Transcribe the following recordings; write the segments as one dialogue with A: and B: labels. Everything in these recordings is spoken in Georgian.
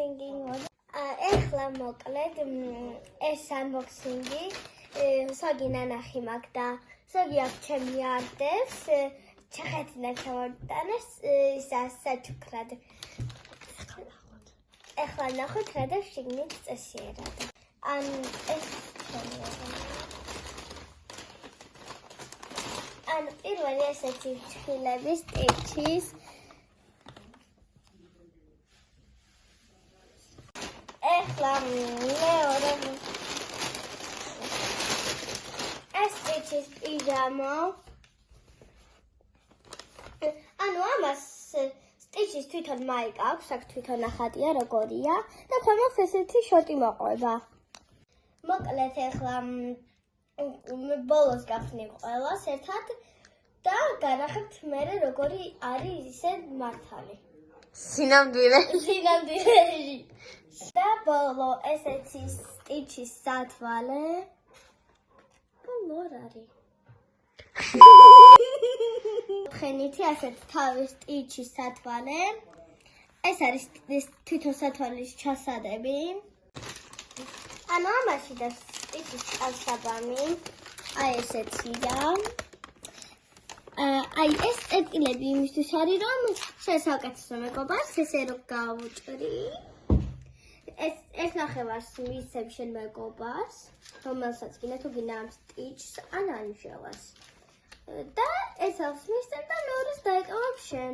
A: unboxing. Ეხლა მოკლედ ეს unboxing-ი ზოგი ნანახი მაქვს და ზოგი აქ ჩემი არდებს. ჩახეთინა ჩავარტანეს ისა საჩუქრად. ეხლა ნახოთ რა და შიგნით წესიერად. ეს პირველი ესეთი ჩხილების ტიჩის ეხლა მეორე ეს ტიჩის პიჟამა ამას სტიჩის თვითონ მაიკა აქვს, აქ თვითონ ახატია როგორია და ქვემოთ ესეთი შოტი მოყვება. მოკლედ ეხლა ბოლოს გახსნით ყველას ერთად და განახებთ მერე როგორი არის ისე მართალი.
B: სინამდვილეში.
A: და ბოლო ესეთი სტიჩის სათვალე. ბოლო არის. ხენითი ასეთ თავის სტიჩის სათვალე. ეს არის თვითონ სათვალის ჩასადები. ამაში და სტიჩის წარსაბამი. აი ესეთია. აი ეს წერტილები იმისთვის არის რომ შესაუკეთესო მეგობარს ესე რომ გავუჭრი. ეს ნახევარს მისცემ შენ მეგობარს, რომელსაც გინდა თუ გინდა ამ სტიჩს ან ანჟელას. და ეს ავს მისცემ და მეორეს დაეკავებ შენ.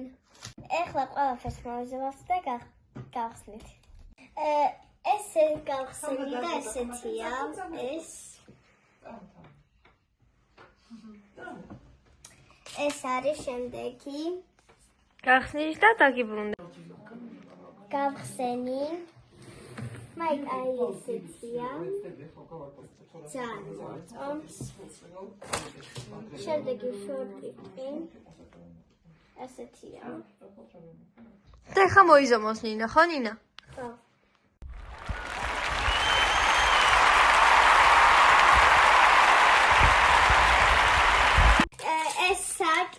A: ეხლა ყველაფერს მოვიზავთ და გავხსნით. ესე გავხსნით და ესეთია ეს. ეს არის შემდეგი.
B: გახსნით და დაგიბრუნდა.
A: გავხსენი. მაიკ აი ესეთია. ძალიან მოწონს. შემდეგი შორტიკი. ესეთია.
B: და ხა მოიზომოს ნინა, ხო ნინა?
A: ხო.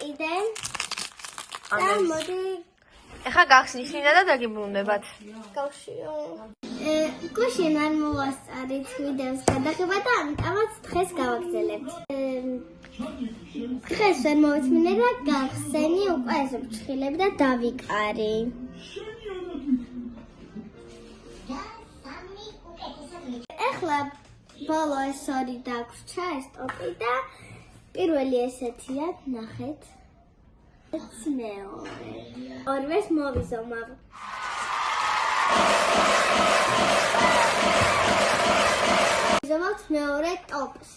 A: კიდე და მოდი
B: ეხა გახსნით ნინა და დაგიბრუნდებათ.
A: გავშიო. გუშინ არ მოვასწარით ვიდეოს გადაღება და ამიტომაც დღეს გავაგრძელებთ. დღეს ვერ მოვიწმინე და გავხსენი უკვე ეს ფრჩხილები და დავიკარი. ეხლა ბოლო ეს ორი დაგვრჩა ეს ტოპი და პირველი ესეთია, ნახეთ. ეს მეორე. ორვეს მოვიზომავ. ვიზომავთ მეორე ტოპს.